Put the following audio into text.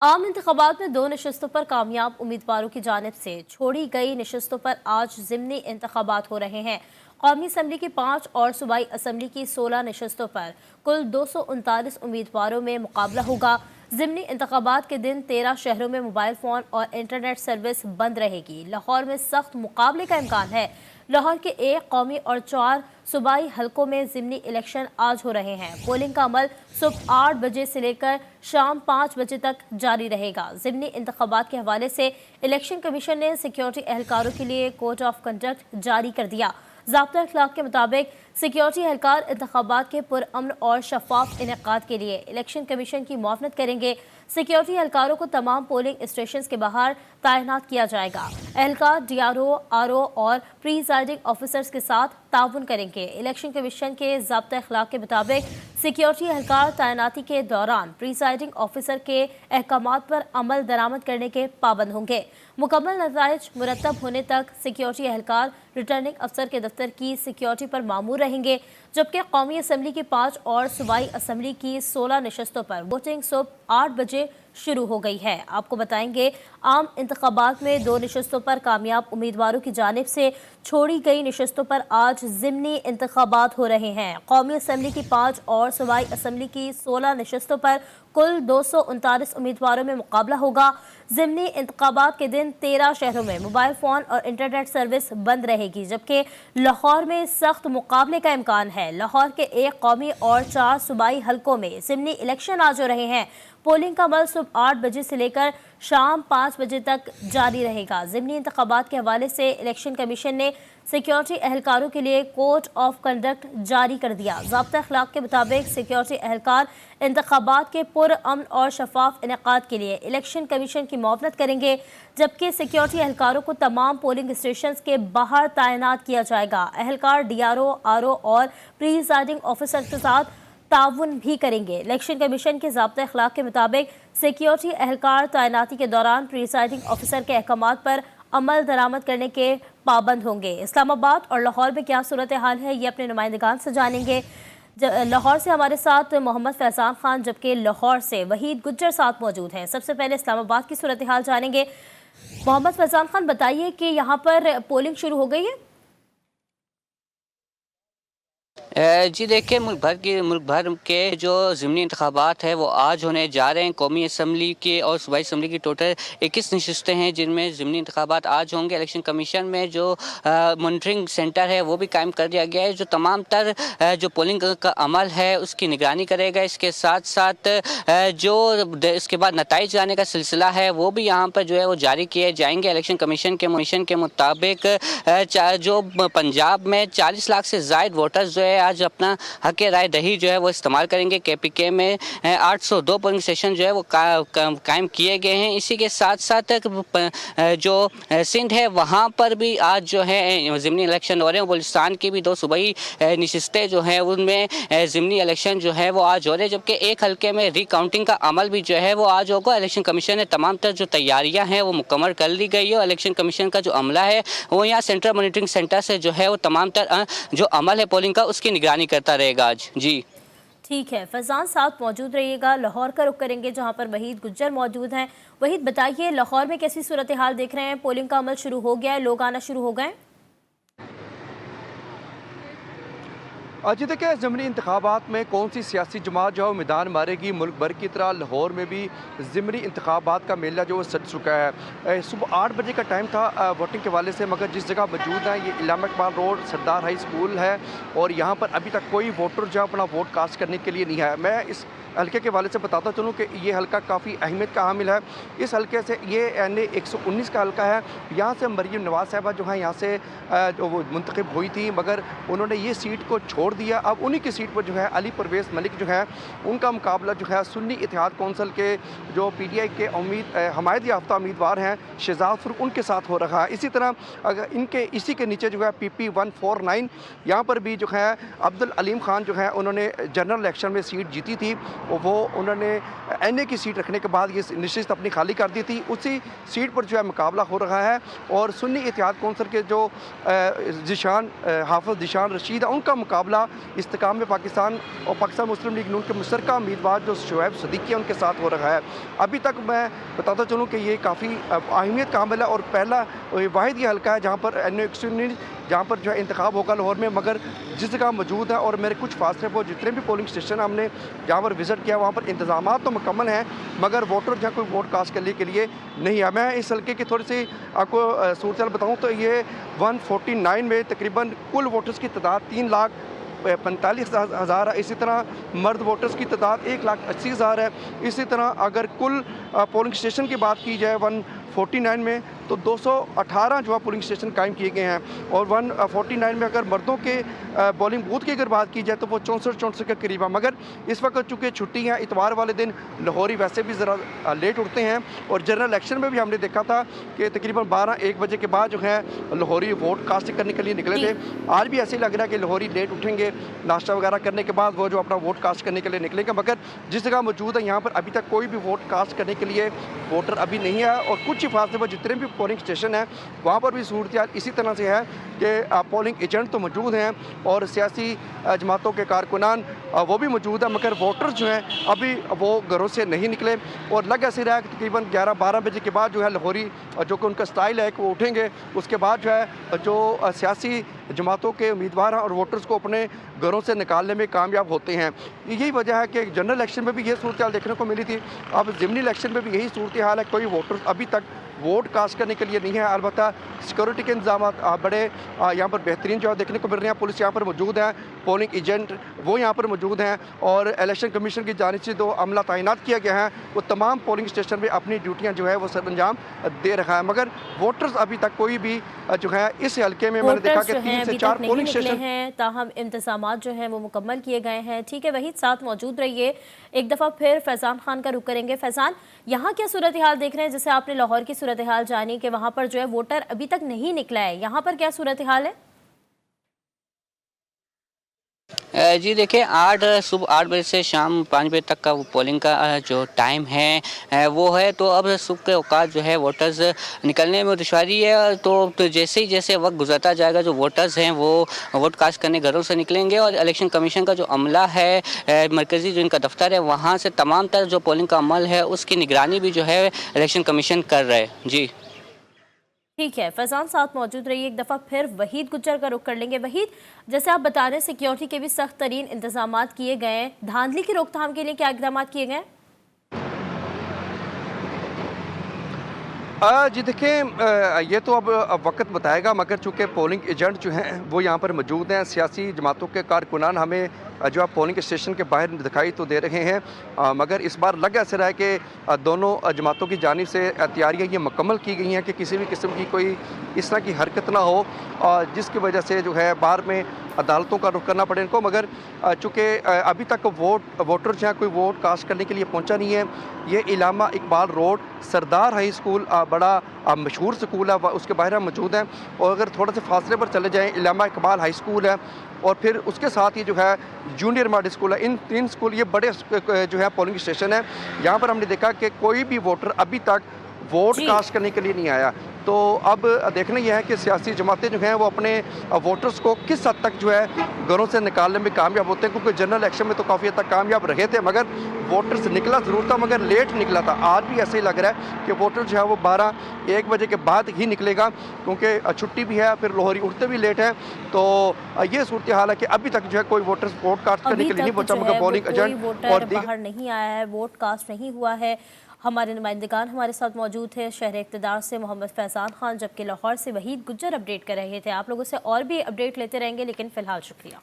आम इंतखाबात में 2 नशस्तों पर कामयाब उम्मीदवारों की जानिब से छोड़ी गई नशस्तों पर आज ज़िमनी इंतखाबात हो रहे हैं। कौमी असम्बली की 5 और सूबाई असम्बली की 16 नशस्तों पर कुल 239 उम्मीदवारों में मुकाबला होगा। ज़िमनी इंतखाबात के दिन 13 शहरों में मोबाइल फ़ोन और इंटरनेट सर्विस बंद रहेगी। लाहौर में सख्त मुकाबले का इम्कान है। लाहौर के 1 कौमी और 4 सूबाई हलकों में ज़िमनी इलेक्शन आज हो रहे हैं। पोलिंग का अमल सुबह 8 बजे से लेकर शाम 5 बजे तक जारी रहेगा। ज़िमनी इंतखाबात के हवाले से इलेक्शन कमीशन ने सिक्योरिटी एहलकारों के लिए कोड ऑफ कंडक्ट जारी कर दिया। ज़ाब्ता अखलाक के मुताबिक सिक्योरिटी एहलकार इंतखाबात के पुरअमन और शफाफ इनेकाद के लिए इलेक्शन कमीशन की मुआवनत करेंगे। सिक्योरिटी एहलकारों को तमाम पोलिंग स्टेशन के बाहर तैनात किया जाएगा। एहलकार DRO, RO और प्रीजाइडिंग ऑफिसर्स के साथ ताउन करेंगे। इलेक्शन कमीशन के ज़ाब्ता अखलाक के मुताबिक सिक्योरिटी एहलकार तैनाती के दौरान प्रीजाइडिंग ऑफिसर के अहकामात पर अमल दरामद करने के पाबंद होंगे। मुकम्मल नताइज मुरतब होने तक सिक्योरिटी एहलकार रिटर्निंग अफसर के दफ्तर की सिक्योरिटी पर मामूर रहेंगे, जबकि कौमी असम्बली की 5 और सूबाई असम्बली की 16 नशस्तों पर वोटिंग सुबह 8 बजे शुरू हो गई है। आपको बताएंगे, आम इंतखाबात में 2 नशस्तों पर कामयाब उम्मीदवारों की जानिब से छोड़ी गई नशस्तों पर आज ज़िमनी इंतखाबात हो रहे हैं। कौमी असम्बली की 5 और सूबाई असम्बली की 16 नशस्तों पर कुल 239 उम्मीदवारों में मुकाबला होगा। ज़िमनी इंतखाबात के दिन 13 शहरों में मोबाइल फ़ोन और इंटरनेट सर्विस बंद रहेगी, जबकि लाहौर में सख्त मुकाबले का इम्कान है। लाहौर के 1 कौमी और 4 सूबाई हलकों में ज़िमनी इलेक्शन आज हो रहे हैं। पोलिंग का अमल सुबह 8 बजे से लेकर शाम 5 बजे तक जारी रहेगा। ज़िमनी इंतखाबात के हवाले से इलेक्शन कमीशन ने सिक्योरिटी एहलकारों के लिए कोड ऑफ कंडक्ट जारी कर दिया। ज़ाब्ता अखलाक के मुताबिक सिक्योरिटी एहलकार इंतखाबात के पुरअमन और शफाफ इनेकाद के लिए इलेक्शन कमीशन की मुआवनत करेंगे, जबकि सिक्योरिटी एहलकारों को तमाम पोलिंग स्टेशन के बाहर तैनात किया जाएगा। एहलकार DRO, RO और प्रीजाइडिंग ऑफिसर के साथ ताउन भी करेंगे। इलेक्शन कमीशन के ज़ाब्ता अखलाक के मुताबिक सिक्योरिटी एहलकार तैनाती के दौरान प्रीसाइडिंग ऑफिसर के अहकामात पर अमल दरामद करने के पाबंद होंगे। इस्लामाबाद और लाहौर में क्या सूरत हाल है, ये अपने नुमाइंदगान से जानेंगे। लाहौर से हमारे साथ मोहम्मद फैजान खान, जबकि लाहौर से वहीद गुज्जर साथ मौजूद हैं। सबसे पहले इस्लामाबाद की सूरत हाल जानेंगे। मोहम्मद फैजान खान, बताइए कि यहाँ पर पोलिंग शुरू हो गई है? जी देखिए, मुल्क भर के जो ज़िमनी इंतखाबात है वो आज होने जा रहे हैं। कौमी असम्बली के और सूबाई असम्बली की टोटल 21 नशस्तें हैं जिनमें ज़िमनी इंतखाबात आज होंगे। इलेक्शन कमीशन में जो मॉनिटरिंग सेंटर है वो भी कायम कर दिया गया है, जो तमाम तर जो पोलिंग का अमल है उसकी निगरानी करेगा। इसके साथ साथ जो इसके बाद नताइज आने का सिलसिला है वो भी यहाँ पर जो है वो जारी किए जाएंगे। इलेक्शन कमीशन के मुताबिक जो पंजाब में 40 लाख से ज़ायद वोटर्स जो है आज अपना हक राय दही जो है वो इस्तेमाल करेंगे। KPK में 802 पोलिंग स्टेशन जो है वो कायम किए गए हैं। इसी के साथ साथ जो सिंध है वहाँ पर भी आज जो है ज़िमनी इलेक्शन हो रहे हैं। बलूचिस्तान की भी 2 सूबाई नशिस्तें जो हैं उनमें ज़िमनी इलेक्शन जो है वो आज हो रहे हैं, जबकि एक हल्के में रिकाउंटिंग का अमल भी जो है वो आज होगा। इलेक्शन कमीशन ने तमाम तर जो तैयारियाँ हैं वो मुकम्मल कर ली गई है। इलेक्शन कमीशन का जो अमला है वो यहाँ सेंट्रल मॉनिटरिंग सेंटर से जो है वो तमाम तर जो अमल है पोलिंग का उसकी निगरानी करता रहेगा आज। जी ठीक है, फैजान साथ मौजूद रहिएगा। लाहौर का रुख करेंगे जहां पर वहीद गुज्जर मौजूद हैं। वहीद, बताइए, लाहौर में कैसी सूरत हाल देख रहे हैं? पोलिंग का अमल शुरू हो गया है, लोग आना शुरू हो गए? जी देखिए, ज़िमनी इंतखाबात में कौन सी सियासी जमात जो है मैदान मारेगी, मुल्क भर की तरह लाहौर में भी ज़िमनी इंतखाबात का मेला जो सज चुका है। सुबह 8 बजे का टाइम था वोटिंग के वाले से, मगर जिस जगह मौजूद है ये इलामा इकबाल रोड सरदार हाई स्कूल है और यहाँ पर अभी तक कोई वोटर जो अपना वोट कास्ट करने के लिए नहीं है। मैं इस हल्के के वाले से बताता चलूँ कि ये हल्का काफ़ी अहमियत का हामिल है। इस हल्के से ये NA 119 का हल्का है। यहाँ से मरीम नवाज साहबा जो है यहाँ से वो मुंतखब हुई थी, मगर उन्होंने ये सीट को छोड़ दिया। अब उन्हीं की सीट पर जो है अली परवेज़ मलिक जो है उनका मुकाबला जो है सुन्नी इत्तेहाद कौंसिल के जो PTI के हमायत याफ्ता उम्मीदवार हैं शहजाद फरूक, उनके साथ हो रहा है। इसी तरह अगर इनके इसी के नीचे जो है PP 149 यहाँ पर भी जो है अब्दुल अलीम खान जो है उन्होंने जनरल इलेक्शन में सीट जीती थी, वो उन्होंने NA की सीट रखने के बाद ये नशिस्त अपनी खाली कर दी थी। उसी सीट पर जो है मुकाबला हो रहा है और सुन्नी इत्तेहाद कौंसिल के जो हाफिज़ ज़ीशान रशीद है उनका मुकाबला मामला इस्तेकाम में पाकिस्तान और पाकिस्तान मुस्लिम लीग नून के मुशतरका उम्मीदवार जो शुएब सदीकी है उनके साथ हो रहा है। अभी तक मैं बताता चलूँ कि ये काफ़ी अहमियत का हमला और पहला वाहिद ये हल्का है जहाँ पर NO 119 जहाँ पर जो है इंतखाब होगा लाहौर में, मगर जिस जगह मौजूद है और मेरे कुछ फासले पर जितने भी पोलिंग स्टेशन हमने जहाँ पर विज़िट किया वहाँ पर इंतजाम तो मुकम्मल हैं, मगर वोटर जहाँ कोई वोट कास्ट करने के लिए नहीं है। मैं इस हल्के की थोड़ी सी आपको सूरत बताऊँ तो ये 149 में तकरीबन कुल वोटर्स की तादाद 3,45,000 है। इसी तरह मर्द वोटर्स की तादाद 1,80,000 है। इसी तरह अगर कुल पोलिंग स्टेशन की बात की जाए 149 में तो 218 जो है पोलिंग स्टेशन कायम किए गए हैं और 149 में अगर मर्दों के पोलिंग बूथ की अगर बात की जाए तो वो 64 के करीब है। मगर इस वक्त चूँकि छुट्टी है, इतवार वाले दिन लाहौरी वैसे भी ज़रा लेट उठते हैं और जनरल इलेक्शन में भी हमने देखा था कि तकरीबन 12-1 बजे के बाद जो है लाहौरी वोट कास्ट करने के लिए निकले थे। आज भी ऐसे ही लग रहा है कि लाहौरी लेट उठेंगे, नाश्ता वगैरह करने के बाद वो जो अपना वोट कास्ट करने के लिए निकलेंगे। मगर जिस जगह मौजूद है यहाँ पर अभी तक कोई भी वोट कास्ट करने के लिए वोटर अभी नहीं है और कुछ ही फासले पर जितने भी पोलिंग स्टेशन है वहाँ पर भी सूरत इसी तरह से है कि पोलिंग एजेंट तो मौजूद हैं और सियासी जमातों के कारकुनान वो भी मौजूद है, मगर वोटर्स जो हैं अभी वो घरों से नहीं निकले और लग ऐसे रहा है कि तकरीबन 11-12 बजे के बाद जो है लाहौरी जो कि उनका स्टाइल है कि वो उठेंगे। उसके बाद जो है जो सियासी जमातों के उम्मीदवार हैं और वोटर्स को अपने घरों से निकालने में कामयाब होते हैं। यही वजह है कि जनरल इलेक्शन में भी ये सूरत हाल देखने को मिली थी, अब ज़िमनी इलेक्शन में भी यही सूरत हाल है। कोई वोटर्स अभी तक वोट कास्ट करने के लिए नहीं है। अलबत्ता सिक्योरिटी के इंतजाम बड़े यहाँ पर बेहतरीन जो है देखने को मिल रहे हैं। पुलिस यहाँ पर मौजूद है, पोलिंग एजेंट वो यहाँ पर मौजूद हैं और इलेक्शन कमीशन की जानिब से जो अमला तैनात किया गया है वो तमाम पोलिंग स्टेशन में अपनी ड्यूटियाँ जो है वो सर अंजाम दे रहा है। मगर वोटर्स अभी तक कोई भी जो है इस हल्के में मैंने देखा कि 3 से 4 पोलिंग स्टेशन हैं, ताहम इंतजामात जो हैं वो मुकम्मल किए गए हैं। ठीक है, वही साथ मौजूद रहिए। एक दफ़ा फिर फैज़ान खान का रुख करेंगे। फैज़ान, यहाँ क्या सूरत हाल देख रहे हैं? जैसे आपने लाहौर की सूरत हाल जानी कि वहाँ पर जो है वोटर अभी तक नहीं निकला है, यहाँ पर क्या सूरत हाल है? जी देखिए, सुबह 8 बजे से शाम 5 बजे तक का वो पोलिंग का जो टाइम है वो है। तो अब सुबह के औकात जो है वोटर्स निकलने में दुश्वारी है। तो जैसे वक्त गुजरता जाएगा जो वोटर्स हैं वो वोट कास्ट करने घरों से निकलेंगे और इलेक्शन कमीशन का जो अमला है मरकज़ी जो इनका दफ्तर है वहाँ से तमाम तर जो पोलिंग का अमल है उसकी निगरानी भी जो है इलेक्शन कमीशन कर रहा है। जी ठीक है, फैज़ान साथ मौजूद रहिए। एक दफ़ा फिर वहीद गुज्जर का रुख कर लेंगे। वहीद, जैसे आप बता रहे हैं सिक्योरिटी के भी सख्त तरीन इंतजाम किए गए हैं, धांधली की रोकथाम के लिए क्या इकदाम किए गए हैं? जी देखिए, ये तो अब वक्त बताएगा, मगर चूँकि पोलिंग एजेंट जो हैं वो यहाँ पर मौजूद हैं। सियासी जमातों के कारकुनान हमें जो आप पोलिंग स्टेशन के बाहर दिखाई तो दे रहे हैं, मगर इस बार लग ऐसे रहा है कि दोनों जमातों की जानिब से तैयारियाँ ये मुकम्मल की गई हैं कि किसी भी किस्म की कोई इस तरह की हरकत ना हो जिसकी वजह से जो है बाहर में अदालतों का रुख करना पड़े इनको। मगर चूँकि अभी तक वोटर जो है कोई वोट कास्ट करने के लिए पहुँचा नहीं है। ये इलामा इकबाल रोड सरदार हाई स्कूल बड़ा मशहूर स्कूल है, उसके बाहर हम मौजूद हैं और अगर थोड़ा से फासले पर चले जाएँ इलामा इकबाल हाई स्कूल है और फिर उसके साथ ही जो है जूनियर मॉडल स्कूल है। इन 3 स्कूल ये बड़े जो है पोलिंग स्टेशन है। यहाँ पर हमने देखा कि कोई भी वोटर अभी तक वोट कास्ट करने के लिए नहीं आया। तो अब देखना यह है कि सियासी जमातें जो हैं वो अपने वोटर्स को किस हद तक जो है घरों से निकालने में कामयाब होते हैं, क्योंकि जनरल इलेक्शन में तो काफ़ी हद तक कामयाब रहे थे मगर वोटर्स निकला ज़रूर था मगर लेट निकला था। आज भी ऐसे ही लग रहा है कि वोटर जो है वो 12-1 बजे के बाद ही निकलेगा, क्योंकि छुट्टी भी है, फिर लाहौरी उठते भी लेट हैं। तो ये सूरत हाल है कि अभी तक जो है कोई वोटर्स वोट कास्ट करने के लिए नहीं पहुंचा, मगर पोलिंग एजेंट और बाहर नहीं आया है, वोट कास्ट नहीं हुआ है। हमारे नुमाइंदगान हमारे साथ मौजूद थे, शहर इक़्तिदार से मोहम्मद फैज़ान खान, जबकि लाहौर से वहीद गुज्जर अपडेट कर रहे थे। आप लोगों से और भी अपडेट लेते रहेंगे, लेकिन फ़िलहाल शुक्रिया।